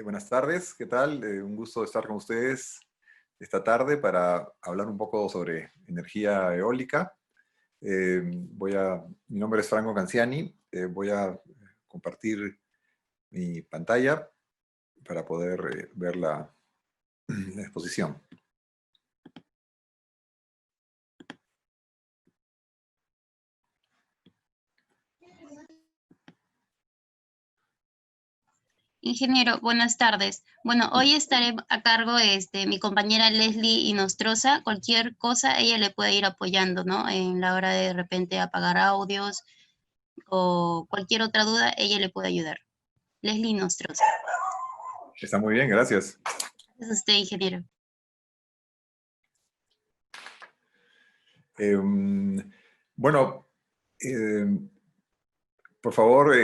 Buenas tardes, ¿qué tal? Un gusto estar con ustedes esta tarde para hablar un poco sobre energía eólica. Mi nombre es Franco Canciani, voy a compartir mi pantalla para poder ver la exposición. Ingeniero, buenas tardes. Bueno, hoy estaré a cargo mi compañera Leslie Inostroza. Cualquier cosa ella le puede ir apoyando, ¿no? En la hora de repente apagar audios o cualquier otra duda, ella le puede ayudar. Leslie Inostroza. Está muy bien, gracias. Es usted, ingeniero. Bueno, por favor,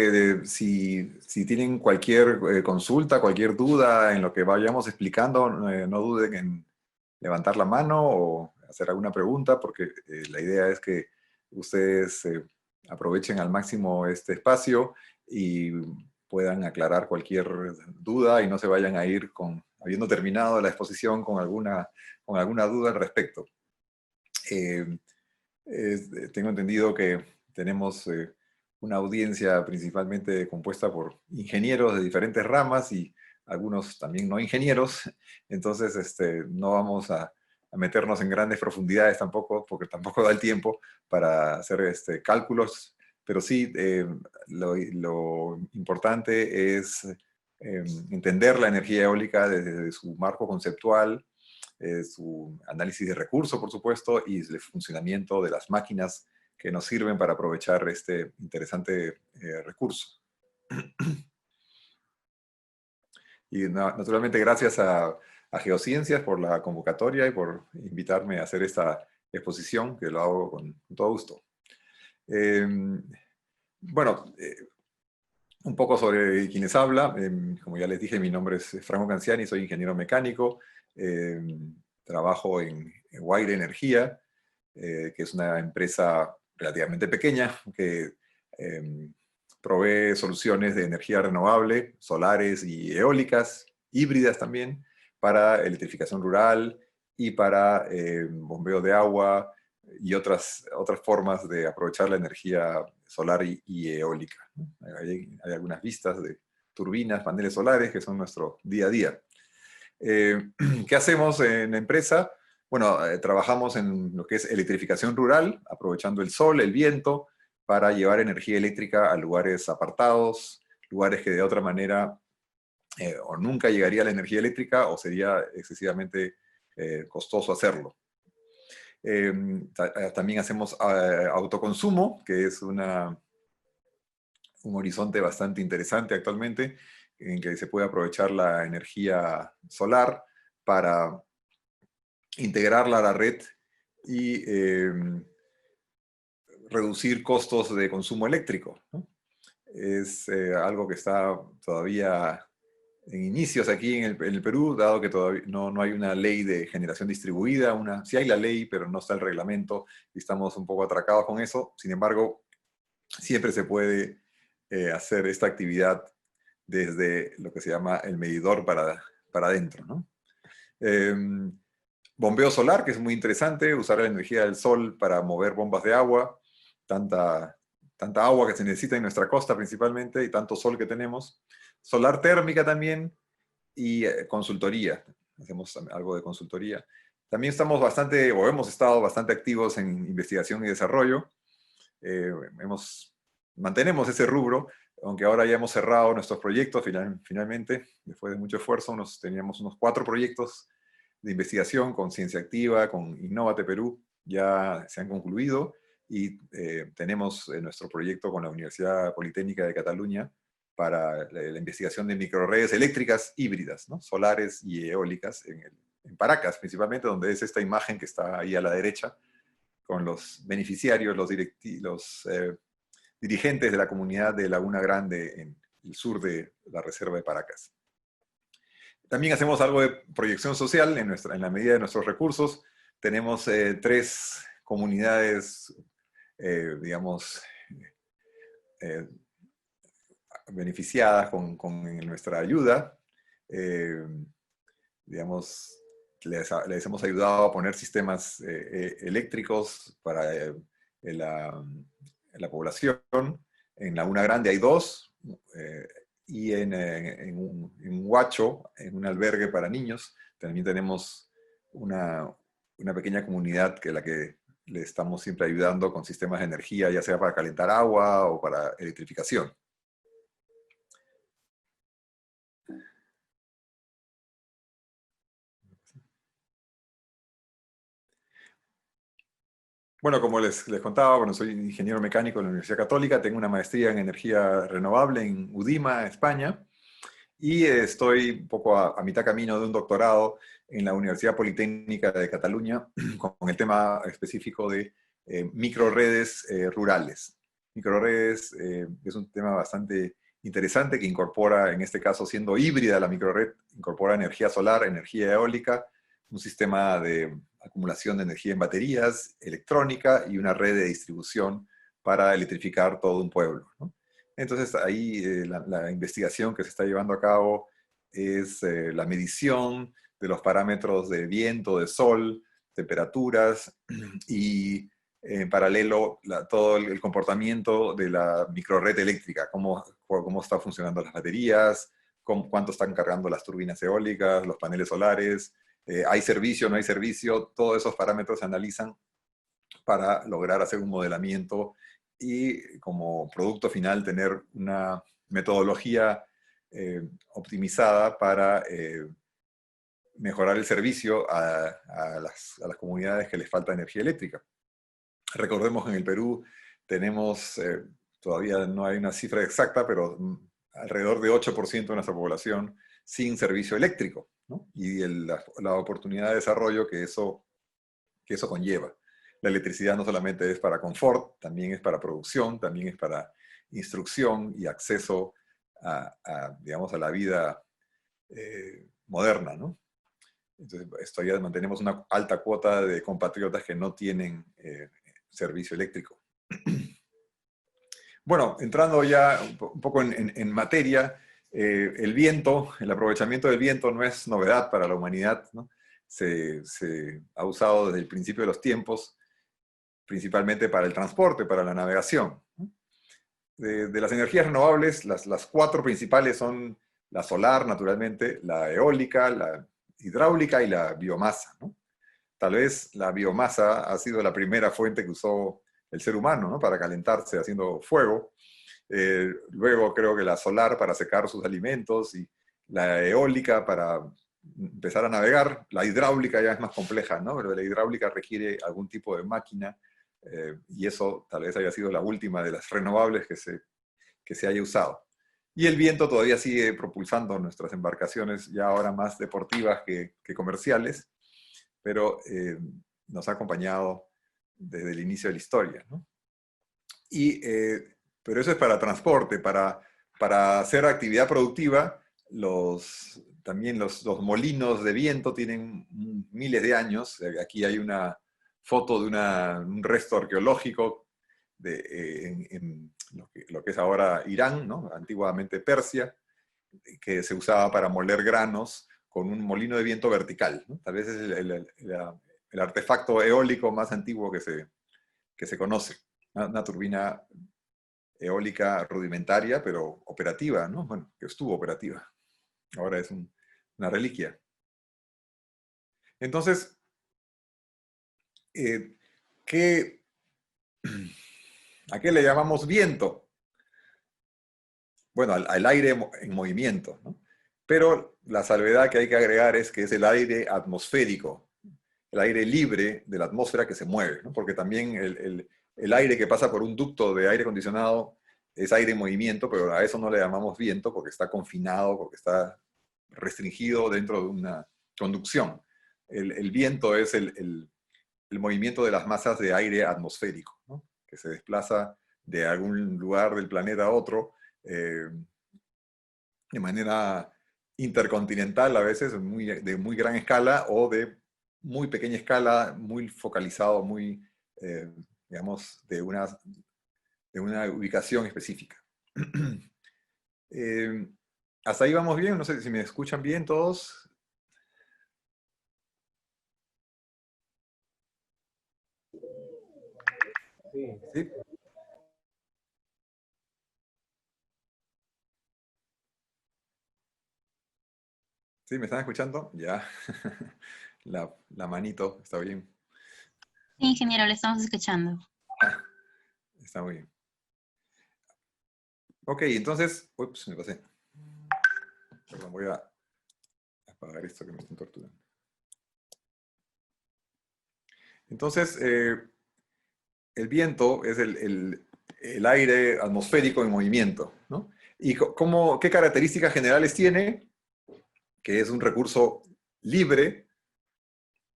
si tienen cualquier consulta, cualquier duda en lo que vayamos explicando, no duden en levantar la mano o hacer alguna pregunta, porque la idea es que ustedes aprovechen al máximo este espacio y puedan aclarar cualquier duda y no se vayan a ir habiendo terminado la exposición con alguna duda al respecto. Tengo entendido que tenemos una audiencia principalmente compuesta por ingenieros de diferentes ramas y algunos también no ingenieros, entonces no vamos a meternos en grandes profundidades tampoco, porque tampoco da el tiempo para hacer cálculos, pero sí lo importante es entender la energía eólica desde su marco conceptual, su análisis de recursos, por supuesto, y el funcionamiento de las máquinas que nos sirven para aprovechar este interesante recurso. Y naturalmente gracias a Geociencias por la convocatoria y por invitarme a hacer esta exposición, que lo hago con todo gusto. Bueno, un poco sobre quienes habla. Como ya les dije, mi nombre es Franco Canciani, soy ingeniero mecánico. Trabajo en Guaire Energía, que es una empresa relativamente pequeña que provee soluciones de energía renovable, solares y eólicas, híbridas también, para electrificación rural y para bombeo de agua y otras formas de aprovechar la energía solar y eólica. Hay algunas vistas de turbinas, paneles solares, que son nuestro día a día. ¿Qué hacemos en la empresa? Bueno, trabajamos en lo que es electrificación rural, aprovechando el sol, el viento, para llevar energía eléctrica a lugares apartados, lugares que de otra manera o nunca llegaría la energía eléctrica o sería excesivamente costoso hacerlo. También hacemos autoconsumo, que es un horizonte bastante interesante actualmente, en que se puede aprovechar la energía solar para integrarla a la red y reducir costos de consumo eléctrico, ¿no? Es algo que está todavía en inicios aquí en el Perú, dado que todavía no hay una ley de generación distribuida. Sí hay la ley, pero no está el reglamento y estamos un poco atracados con eso. Sin embargo, siempre se puede hacer esta actividad desde lo que se llama el medidor para adentro, ¿no? Bombeo solar, que es muy interesante, usar la energía del sol para mover bombas de agua, tanta agua que se necesita en nuestra costa principalmente y tanto sol que tenemos. Solar térmica también y consultoría, hacemos algo de consultoría. También hemos estado bastante activos en investigación y desarrollo. Mantenemos ese rubro, aunque ahora ya hemos cerrado nuestros proyectos finalmente, después de mucho esfuerzo. Teníamos unos 4 proyectos de investigación con Ciencia Activa, con Innovate Perú, ya se han concluido, y tenemos nuestro proyecto con la Universidad Politécnica de Cataluña para la investigación de microredes eléctricas híbridas, ¿no? Solares y eólicas en Paracas, principalmente, donde es esta imagen que está ahí a la derecha, con los beneficiarios, los dirigentes de la comunidad de Laguna Grande en el sur de la reserva de Paracas. También hacemos algo de proyección social en la medida de nuestros recursos. Tenemos 3 comunidades, digamos, beneficiadas con nuestra ayuda. digamos, les hemos ayudado a poner sistemas eléctricos para la población. En Laguna Grande hay 2, y en Huacho, en un albergue para niños, también tenemos una pequeña comunidad que la que le estamos siempre ayudando con sistemas de energía, ya sea para calentar agua o para electrificación. Bueno, como les contaba, bueno, soy ingeniero mecánico en la Universidad Católica, tengo una maestría en energía renovable en UDIMA, España, y estoy un poco a mitad camino de un doctorado en la Universidad Politécnica de Cataluña con el tema específico de microredes rurales. Microredes es un tema bastante interesante que incorpora, en este caso siendo híbrida la microred, incorpora energía solar, energía eólica, un sistema de acumulación de energía en baterías, electrónica y una red de distribución para electrificar todo un pueblo, ¿no? Entonces ahí la investigación que se está llevando a cabo es la medición de los parámetros de viento, de sol, temperaturas y en paralelo todo el comportamiento de la microred eléctrica, cómo están funcionando las baterías, cuánto están cargando las turbinas eólicas, los paneles solares, hay servicio, no hay servicio, todos esos parámetros se analizan para lograr hacer un modelamiento y como producto final tener una metodología optimizada para mejorar el servicio a las comunidades que les falta energía eléctrica. Recordemos que en el Perú tenemos, todavía no hay una cifra exacta, pero alrededor de 8% de nuestra población sin servicio eléctrico, ¿no? Y la oportunidad de desarrollo que eso conlleva. La electricidad no solamente es para confort, también es para producción, también es para instrucción y acceso digamos, a la vida moderna, ¿no? Entonces, todavía mantenemos una alta cuota de compatriotas que no tienen servicio eléctrico. Bueno, entrando ya un poco en materia, el viento, el aprovechamiento del viento no es novedad para la humanidad, ¿no? Se ha usado desde el principio de los tiempos, principalmente para el transporte, para la navegación. De las energías renovables, las 4 principales son la solar, naturalmente, la eólica, la hidráulica y la biomasa, ¿no? Tal vez la biomasa ha sido la primera fuente que usó el ser humano, ¿no? Para calentarse haciendo fuego. Luego creo que la solar para secar sus alimentos y la eólica para empezar a navegar. La hidráulica ya es más compleja, ¿no? Pero la hidráulica requiere algún tipo de máquina y eso tal vez haya sido la última de las renovables que se haya usado. Y el viento todavía sigue propulsando nuestras embarcaciones, ya ahora más deportivas que comerciales, pero nos ha acompañado desde el inicio de la historia, ¿no? Pero eso es para transporte, para hacer actividad productiva, también los molinos de viento tienen miles de años. Aquí hay una foto de un resto arqueológico en lo que es ahora Irán, ¿no? Antiguamente Persia, que se usaba para moler granos con un molino de viento vertical, ¿no? Tal vez es el artefacto eólico más antiguo que se conoce. Una turbina eólica rudimentaria, pero operativa, ¿no? Bueno, que estuvo operativa. Ahora es una reliquia. Entonces, ¿a qué le llamamos viento? Bueno, al aire en movimiento, ¿no? Pero la salvedad que hay que agregar es que es el aire atmosférico, el aire libre de la atmósfera que se mueve, ¿no? Porque también el aire que pasa por un ducto de aire acondicionado es aire en movimiento, pero a eso no le llamamos viento porque está confinado, porque está restringido dentro de una conducción. El viento es el movimiento de las masas de aire atmosférico, ¿no? Que se desplaza de algún lugar del planeta a otro de manera intercontinental, a veces de muy gran escala o de muy pequeña escala, muy focalizado, muy, digamos, de una ubicación específica. ¿Hasta ahí vamos bien? No sé si me escuchan bien todos. ¿Sí? ¿Sí? ¿Me están escuchando? Ya. La manito, está bien. Sí, ingeniero, le estamos escuchando. Está muy bien. Ok, entonces, ups, me pasé. Perdón, voy a apagar esto que me están torturando. Entonces, el viento es el aire atmosférico en movimiento, ¿no? ¿Y qué características generales tiene? Que es un recurso libre,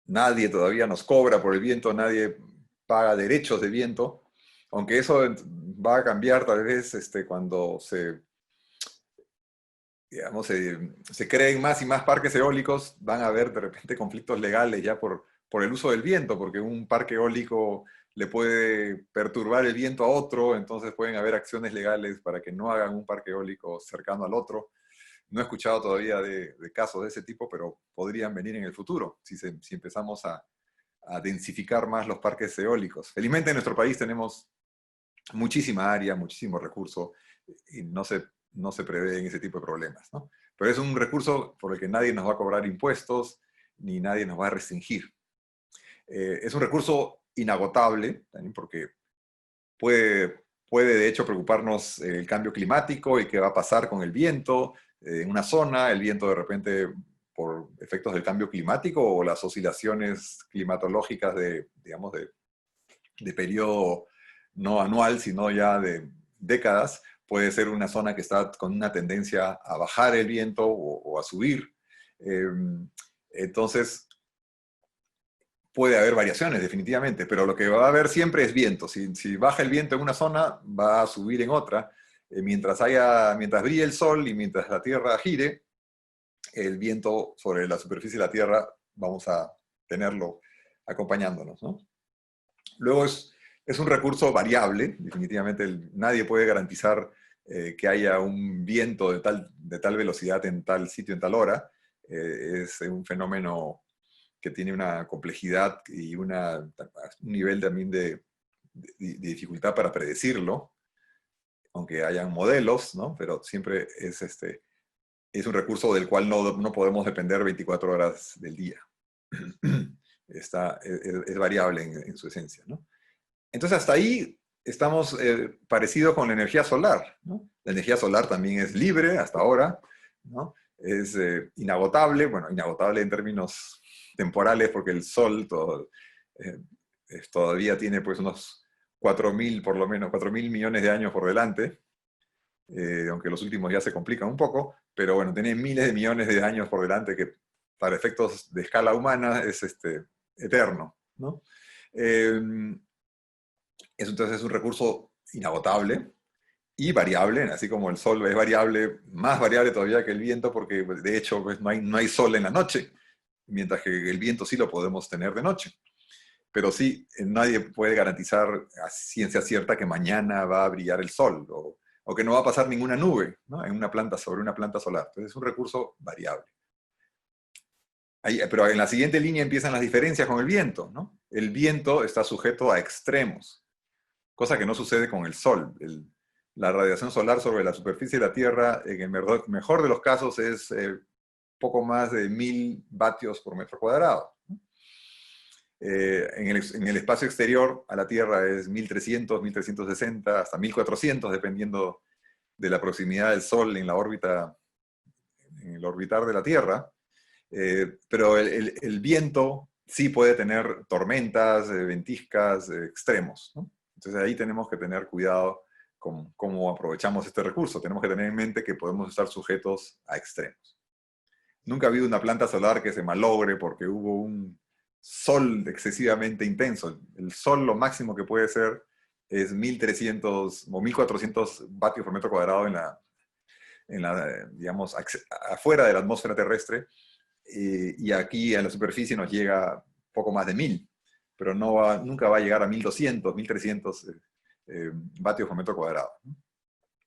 nadie todavía nos cobra por el viento, nadie paga derechos de viento, aunque eso va a cambiar tal vez cuando digamos, se creen más y más parques eólicos, van a haber de repente conflictos legales ya por el uso del viento, porque un parque eólico le puede perturbar el viento a otro, entonces pueden haber acciones legales para que no hagan un parque eólico cercano al otro. No he escuchado todavía de casos de ese tipo, pero podrían venir en el futuro, si empezamos a densificar más los parques eólicos. Felizmente en nuestro país tenemos muchísima área, muchísimo recurso, y no se prevén ese tipo de problemas, ¿no? Pero es un recurso por el que nadie nos va a cobrar impuestos, ni nadie nos va a restringir. Es un recurso inagotable, también porque puede de hecho preocuparnos el cambio climático y qué va a pasar con el viento en una zona, el viento de repente por efectos del cambio climático o las oscilaciones climatológicas digamos, de periodo no anual, sino ya de décadas. Puede ser una zona que está con una tendencia a bajar el viento o a subir. Entonces, puede haber variaciones, definitivamente, pero lo que va a haber siempre es viento. Si baja el viento en una zona, va a subir en otra. Mientras brille el sol y mientras la Tierra gire, el viento sobre la superficie de la Tierra vamos a tenerlo acompañándonos, ¿no? Luego es un recurso variable, definitivamente nadie puede garantizar que haya un viento de tal velocidad en tal sitio en tal hora. Es un fenómeno que tiene una complejidad y un nivel también de dificultad para predecirlo, aunque hayan modelos, ¿no? Pero siempre es un recurso del cual no podemos depender 24 horas del día. Es variable en su esencia, ¿no? Entonces, hasta ahí estamos parecidos con la energía solar, ¿no? La energía solar también es libre hasta ahora, ¿no? Es inagotable, bueno, inagotable en términos temporales, porque el Sol eh, todavía tiene pues unos 4.000, por lo menos, 4.000 millones de años por delante, aunque los últimos ya se complican un poco, pero bueno, tiene miles de millones de años por delante que para efectos de escala humana es eterno, ¿no? Entonces es un recurso inagotable y variable, así como el sol es variable, más variable todavía que el viento, porque pues, de hecho pues, no hay sol en la noche, mientras que el viento sí lo podemos tener de noche. Pero sí, nadie puede garantizar a ciencia cierta que mañana va a brillar el sol o que no va a pasar ninguna nube, ¿no? Sobre una planta solar. Entonces es un recurso variable. Pero en la siguiente línea empiezan las diferencias con el viento, ¿no? El viento está sujeto a extremos, cosa que no sucede con el Sol. La radiación solar sobre la superficie de la Tierra, en el mejor de los casos, es poco más de 1.000 vatios por metro cuadrado. En el espacio exterior a la Tierra es 1.300, 1.360, hasta 1.400, dependiendo de la proximidad del Sol en el orbitar de la Tierra. Pero el viento sí puede tener tormentas, ventiscas, extremos, ¿no? Entonces ahí tenemos que tener cuidado con cómo aprovechamos este recurso. Tenemos que tener en mente que podemos estar sujetos a extremos. Nunca ha habido una planta solar que se malogre porque hubo un sol excesivamente intenso. El sol lo máximo que puede ser es 1.300 o 1.400 vatios por metro cuadrado digamos, afuera de la atmósfera terrestre, y aquí a la superficie nos llega poco más de 1.000, pero nunca va a llegar a 1.200, 1.300 vatios por metro cuadrado,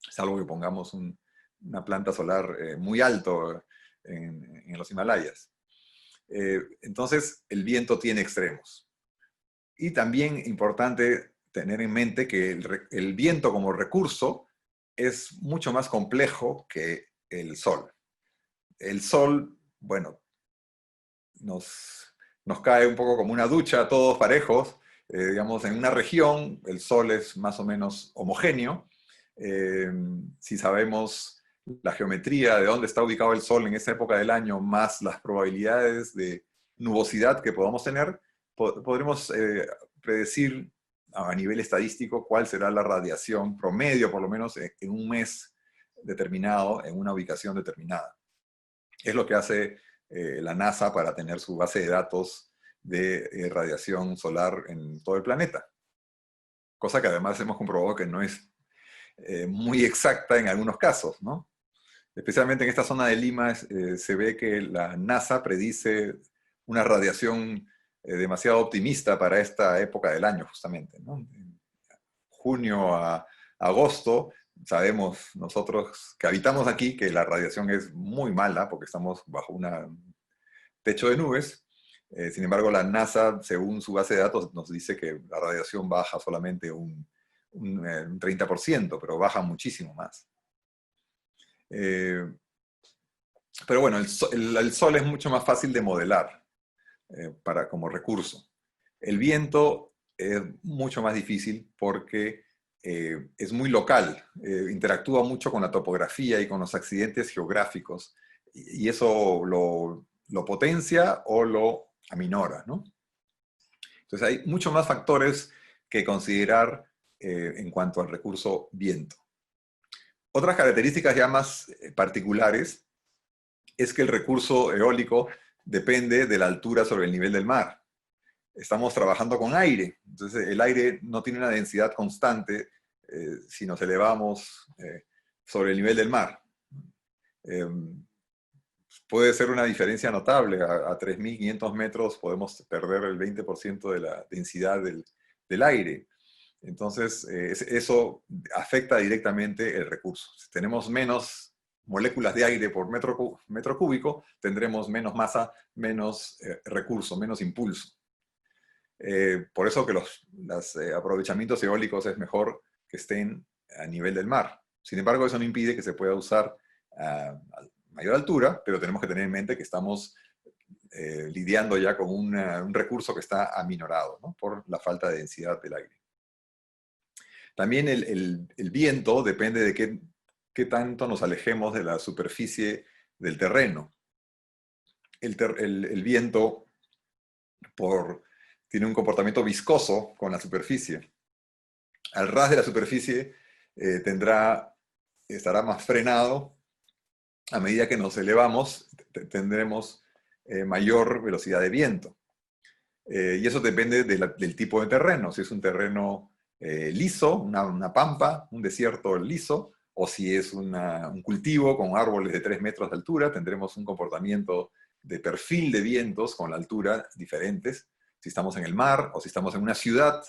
salvo que pongamos una planta solar muy alto en los Himalayas. Entonces, el viento tiene extremos. Y también importante tener en mente que el viento como recurso es mucho más complejo que el sol. El sol, bueno, nos cae un poco como una ducha, todos parejos. Digamos, en una región el sol es más o menos homogéneo. Si sabemos la geometría de dónde está ubicado el sol en esa época del año, más las probabilidades de nubosidad que podamos tener, podremos predecir a nivel estadístico cuál será la radiación promedio, por lo menos en un mes determinado, en una ubicación determinada. Es lo que hace la NASA para tener su base de datos de radiación solar en todo el planeta. Cosa que además hemos comprobado que no es muy exacta en algunos casos, ¿no? Especialmente en esta zona de Lima se ve que la NASA predice una radiación demasiado optimista para esta época del año, justamente, ¿no? En junio a agosto, sabemos nosotros que habitamos aquí que la radiación es muy mala porque estamos bajo un techo de nubes. Sin embargo, la NASA, según su base de datos, nos dice que la radiación baja solamente un 30%, pero baja muchísimo más. Pero bueno, el sol es mucho más fácil de modelar como recurso. El viento es mucho más difícil porque es muy local, interactúa mucho con la topografía y con los accidentes geográficos, y eso lo potencia o lo aminora, ¿no? Entonces hay muchos más factores que considerar en cuanto al recurso viento. Otras características ya más particulares es que el recurso eólico depende de la altura sobre el nivel del mar. Estamos trabajando con aire, entonces el aire no tiene una densidad constante si nos elevamos sobre el nivel del mar. Puede ser una diferencia notable, a 3.500 metros podemos perder el 20% de la densidad del aire. Entonces, eso afecta directamente el recurso. Si tenemos menos moléculas de aire por metro cúbico, tendremos menos masa, menos recurso, menos impulso. Por eso que los aprovechamientos eólicos es mejor que estén a nivel del mar. Sin embargo, eso no impide que se pueda usar a mayor altura, pero tenemos que tener en mente que estamos lidiando ya con un recurso que está aminorado, ¿no? Por la falta de densidad del aire. También el viento depende de qué tanto nos alejemos de la superficie del terreno. El viento tiene un comportamiento viscoso con la superficie. Al ras de la superficie estará más frenado. A medida que nos elevamos, tendremos mayor velocidad de viento. Y eso depende del tipo de terreno. Si es un terreno liso, una pampa, un desierto liso, o si es un cultivo con árboles de 3 metros de altura, tendremos un comportamiento de perfil de vientos con la altura diferentes. Si estamos en el mar o si estamos en una ciudad,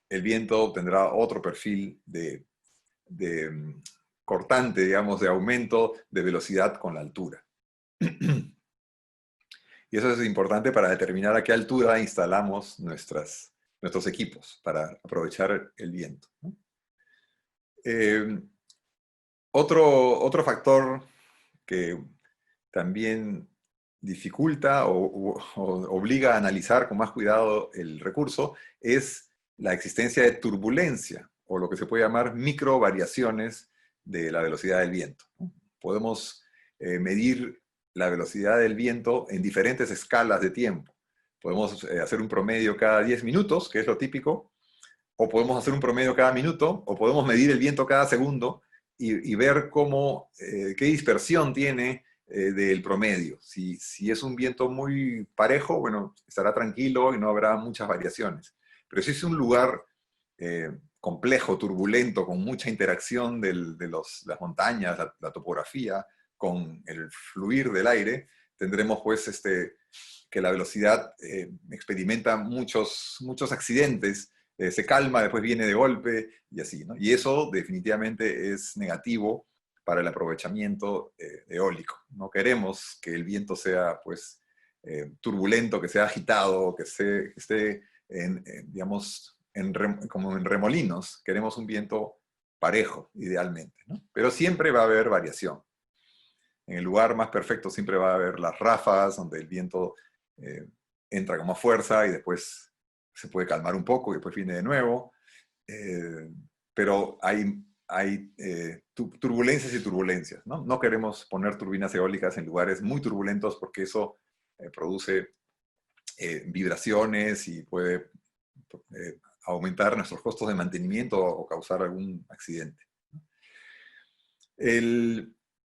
el viento tendrá otro perfil de cortante, digamos, de aumento de velocidad con la altura. Y eso es importante para determinar a qué altura instalamos nuestros equipos para aprovechar el viento, ¿no? Otro factor que también dificulta o obliga a analizar con más cuidado el recurso es la existencia de turbulencia, o lo que se puede llamar microvariaciones de la velocidad del viento. Podemos medir la velocidad del viento en diferentes escalas de tiempo. Podemos hacer un promedio cada 10 minutos, que es lo típico, o podemos hacer un promedio cada minuto, o podemos medir el viento cada segundo y ver qué dispersión tiene del promedio. Si es un viento muy parejo, bueno, estará tranquilo y no habrá muchas variaciones. Pero si es un lugar complejo, turbulento, con mucha interacción de las montañas, la topografía, con el fluir del aire, tendremos pues que la velocidad experimenta muchos accidentes, se calma, después viene de golpe y así, ¿no? Y eso definitivamente es negativo para el aprovechamiento eólico. No queremos que el viento sea pues, turbulento, que sea agitado, que esté digamos, como en remolinos. Queremos un viento parejo, idealmente, ¿no? Pero siempre va a haber variación. En el lugar más perfecto siempre va a haber las ráfagas, donde el viento entra con más fuerza y después se puede calmar un poco y después viene de nuevo. Pero hay turbulencias y turbulencias, ¿no? No queremos poner turbinas eólicas en lugares muy turbulentos porque eso produce vibraciones y puede aumentar nuestros costos de mantenimiento o causar algún accidente.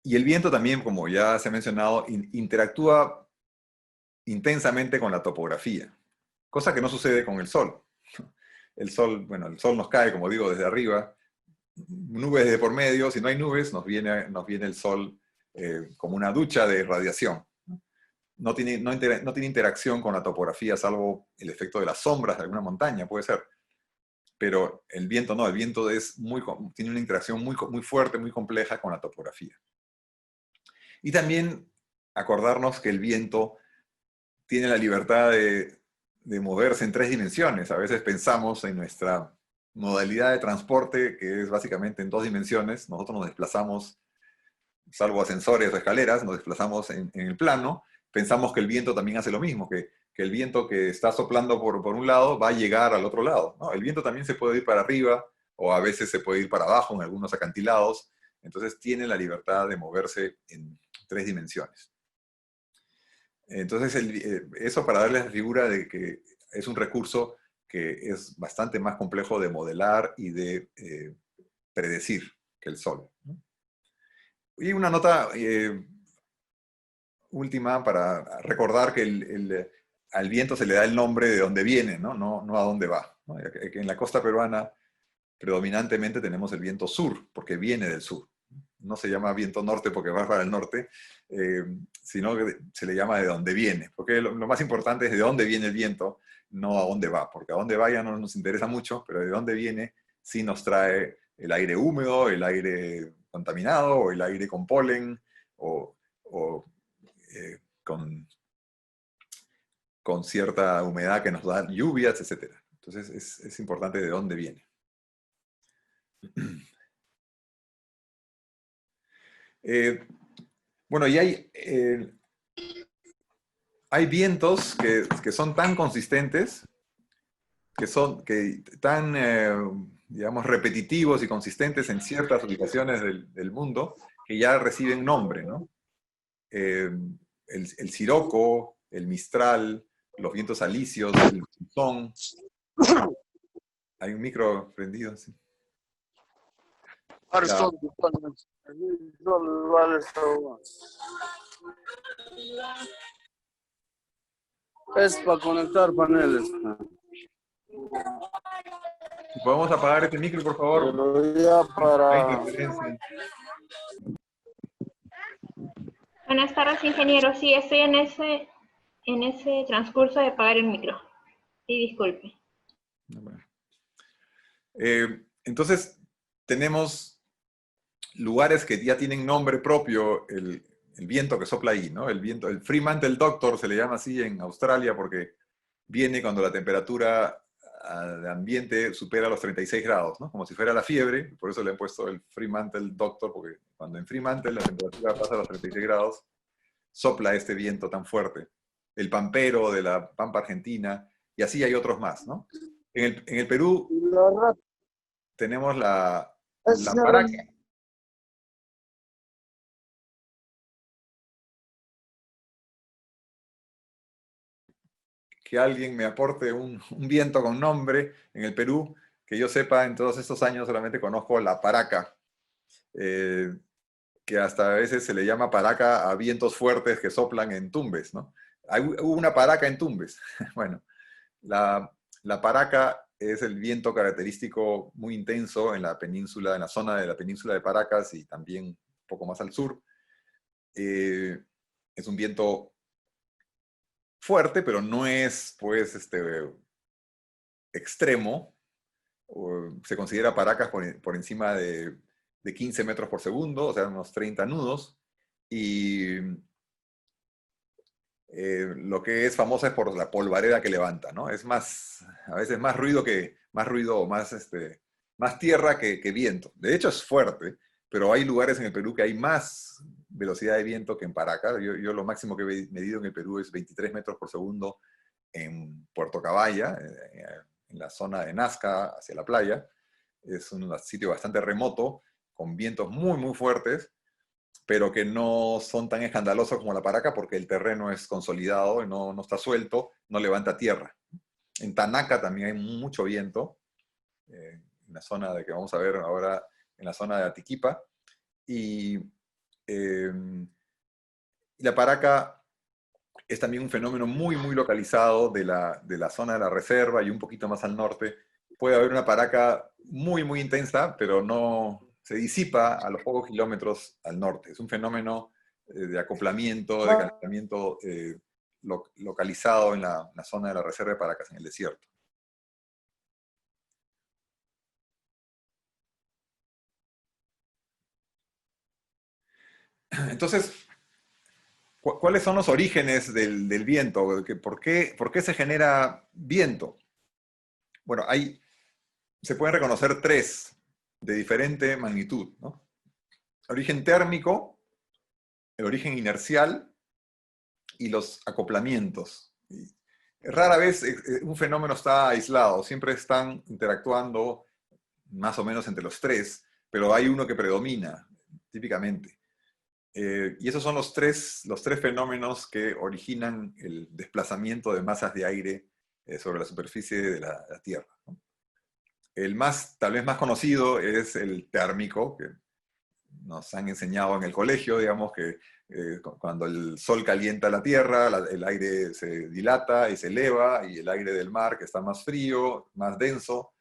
Y el viento también, como ya se ha mencionado, interactúa intensamente con la topografía, cosa que no sucede con el sol. El sol, bueno, el sol nos cae, como digo, desde arriba, nubes de por medio, si no hay nubes, nos viene el sol como una ducha de radiación. No tiene interacción con la topografía, salvo el efecto de las sombras de alguna montaña, puede ser. Pero el viento no, el viento tiene una interacción muy fuerte, muy compleja con la topografía. Y también acordarnos que el viento tiene la libertad de moverse en 3 dimensiones. A veces pensamos en nuestra modalidad de transporte, que es básicamente en 2 dimensiones. Nosotros nos desplazamos, salvo ascensores o escaleras, nos desplazamos en el plano. Pensamos que el viento también hace lo mismo, que el viento que está soplando por un lado va a llegar al otro lado, ¿no? El viento también se puede ir para arriba, o a veces se puede ir para abajo en algunos acantilados. Entonces tiene la libertad de moverse en 3 dimensiones. Entonces, eso para darles la figura de que es un recurso que es bastante más complejo de modelar y de predecir que el Sol, ¿no? Y una nota última para recordar que al viento se le da el nombre de dónde viene, ¿no? No a dónde va, ¿no? En la costa peruana predominantemente tenemos el viento sur, porque viene del sur. No se llama viento norte porque va para el norte, sino que se le llama de dónde viene. Porque lo más importante es de dónde viene el viento, no a dónde va. Porque a dónde va ya no nos interesa mucho, pero de dónde viene sí nos trae el aire húmedo, el aire contaminado, o el aire con polen, o con cierta humedad que nos da lluvias, etc. Entonces es importante de dónde viene. Bueno, y hay vientos que son tan consistentes, tan, digamos, repetitivos y consistentes en ciertas ubicaciones del mundo, que ya reciben nombre, ¿no? El siroco, el mistral, los vientos alisios, el monzón. Hay un micro prendido, sí. Es para conectar paneles. ¿Podemos apagar este micro, por favor? Pero ya Hay para... interferencia. Buenas tardes, ingeniero. Sí, estoy en ese transcurso de apagar el micro. Sí, disculpe. Entonces, tenemos lugares que ya tienen nombre propio, el viento que sopla ahí, ¿no? El Fremantle Doctor se le llama así en Australia porque viene cuando la temperatura de ambiente supera los 36 grados, ¿no? Como si fuera la fiebre, por eso le han puesto el Fremantle Doctor, porque cuando en Fremantle la temperatura pasa a los 36 grados, sopla este viento tan fuerte. El pampero de la pampa argentina, y así hay otros más, ¿no? En el Perú tenemos la paraca. Que alguien me aporte un viento con nombre en el Perú, que yo sepa, en todos estos años solamente conozco la paraca, que hasta a veces se le llama paraca a vientos fuertes que soplan en Tumbes, ¿no? Hubo una paraca en Tumbes. Bueno, la paraca es el viento característico muy intenso en la península, en la zona de la península de Paracas y también un poco más al sur. Es un viento fuerte, pero no es, pues, extremo. Se considera Paracas por encima de de 15 metros por segundo, o sea, unos 30 nudos, y lo que es famosa es por la polvareda que levanta, ¿no? Es más, a veces más ruido, más tierra que viento. De hecho es fuerte, pero hay lugares en el Perú que hay más velocidad de viento que en Paracas. Yo lo máximo que he medido en el Perú es 23 metros por segundo en Puerto Caballa, en la zona de Nazca, hacia la playa. Es un sitio bastante remoto, con vientos muy, muy fuertes, pero que no son tan escandalosos como la Paraca porque el terreno es consolidado y no está suelto, no levanta tierra. En Tanaca también hay mucho viento, en la zona de que vamos a ver ahora, en la zona de Atiquipa, y la Paraca es también un fenómeno muy, muy localizado de la zona de la reserva y un poquito más al norte. Puede haber una Paraca muy, muy intensa, pero no se disipa a los pocos kilómetros al norte. Es un fenómeno de acoplamiento, de calentamiento localizado en la zona de la reserva de Paracas, en el desierto. Entonces, ¿cuáles son los orígenes del viento? ¿Por qué se genera viento? Bueno, se pueden reconocer tres de diferente magnitud, ¿no? Origen térmico, el origen inercial y los acoplamientos. Rara vez un fenómeno está aislado, siempre están interactuando más o menos entre los tres, pero hay uno que predomina, típicamente. Y esos son los tres fenómenos que originan el desplazamiento de masas de aire sobre la superficie de la Tierra, ¿no? El tal vez más conocido es el térmico, que nos han enseñado en el colegio, digamos, que cuando el sol calienta la Tierra, el aire se dilata y se eleva, y el aire del mar, que está más frío, más denso,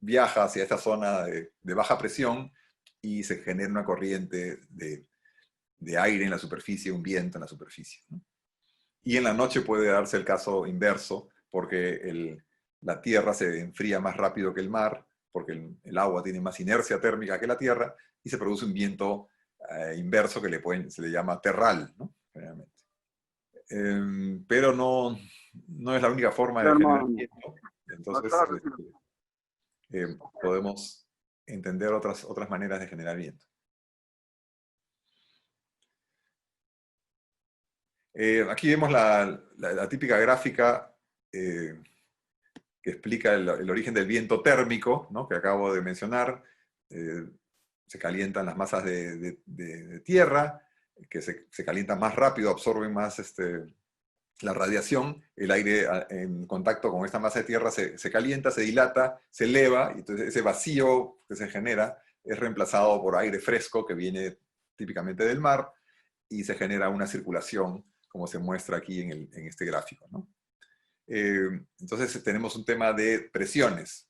viaja hacia esta zona de baja presión y se genera una corriente de aire en la superficie, un viento en la superficie, ¿no? Y en la noche puede darse el caso inverso, porque la Tierra se enfría más rápido que el mar, porque el agua tiene más inercia térmica que la Tierra, y se produce un viento inverso que se le llama terral, ¿no? Generalmente. Pero no es la única forma de generar viento. Entonces, podemos entender otras maneras de generar viento. Aquí vemos la típica gráfica que explica el origen del viento térmico, ¿no? Que acabo de mencionar. Se calientan las masas de tierra, que se calientan más rápido, absorben más la radiación. El aire en contacto con esta masa de tierra se calienta, se dilata, se eleva, y entonces ese vacío que se genera es reemplazado por aire fresco que viene típicamente del mar, y se genera una circulación, como se muestra aquí en este gráfico, ¿no? Entonces tenemos un tema de presiones.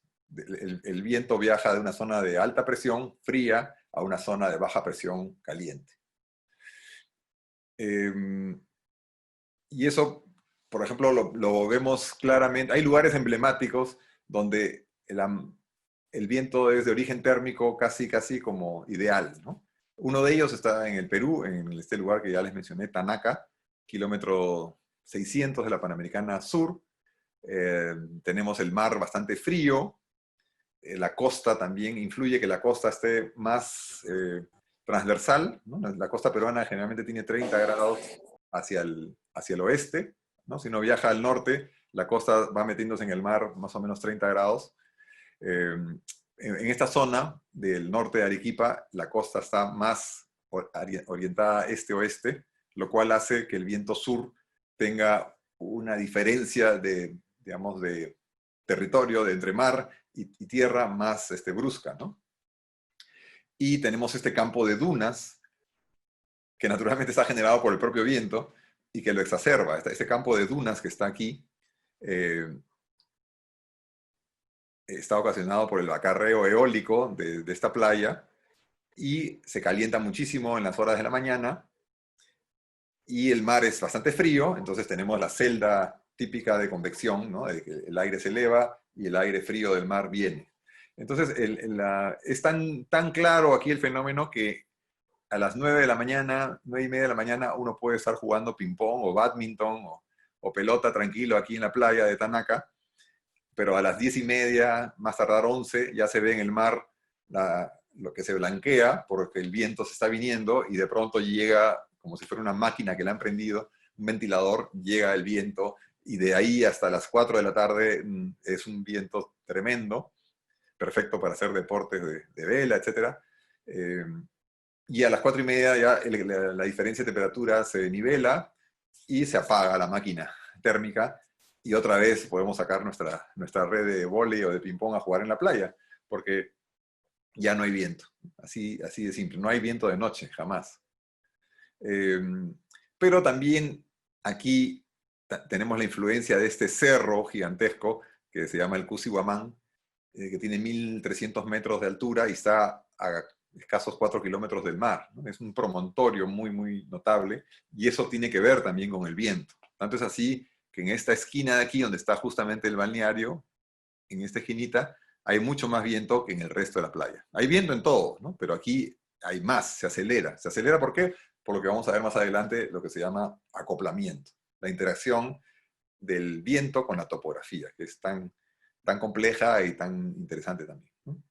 El viento viaja de una zona de alta presión, fría, a una zona de baja presión, caliente. Y eso, por ejemplo, lo vemos claramente. Hay lugares emblemáticos donde el viento es de origen térmico casi como ideal, ¿no? Uno de ellos está en el Perú, en este lugar que ya les mencioné, Tanaca, kilómetro 600 de la Panamericana Sur. Tenemos el mar bastante frío. La costa también influye, que la costa esté más transversal, ¿no? La costa peruana generalmente tiene 30 grados hacia el oeste, ¿no? Si uno viaja al norte, la costa va metiéndose en el mar más o menos 30 grados. En esta zona del norte de Arequipa, la costa está más orientada este-oeste, lo cual hace que el viento sur tenga una diferencia digamos, de territorio entre mar y tierra más brusca, ¿no? Y tenemos este campo de dunas, que naturalmente está generado por el propio viento y que lo exacerba. Este campo de dunas que está aquí está ocasionado por el acarreo eólico de esta playa, y se calienta muchísimo en las horas de la mañana, y el mar es bastante frío, entonces tenemos la celda típica de convección, ¿no? De que el aire se eleva y el aire frío del mar viene. Entonces, es tan claro aquí el fenómeno que a las 9 de la mañana, 9 y media de la mañana, uno puede estar jugando ping-pong o badminton o pelota tranquilo aquí en la playa de Tanaka, pero a las 10 y media, más tardar 11, ya se ve en el mar lo que se blanquea porque el viento se está viniendo y de pronto llega, como si fuera una máquina que le han prendido, un ventilador, llega el viento y de ahí hasta las 4 de la tarde es un viento tremendo, perfecto para hacer deportes de vela, etc. Y a las 4 y media ya la diferencia de temperatura se nivela y se apaga la máquina térmica y otra vez podemos sacar nuestra red de vóley o de ping-pong a jugar en la playa, porque ya no hay viento. Así de simple. No hay viento de noche, jamás. Pero también aquí tenemos la influencia de este cerro gigantesco que se llama el Cusihuamán, que tiene 1.300 metros de altura y está a escasos 4 kilómetros del mar, ¿no? Es un promontorio muy, muy notable y eso tiene que ver también con el viento. Tanto es así que en esta esquina de aquí, donde está justamente el balneario, en esta esquinita, hay mucho más viento que en el resto de la playa. Hay viento en todo, ¿no? Pero aquí hay más, se acelera. ¿Se acelera por qué? Por lo que vamos a ver más adelante, lo que se llama acoplamiento. La interacción del viento con la topografía, que es tan compleja y tan interesante también, ¿no?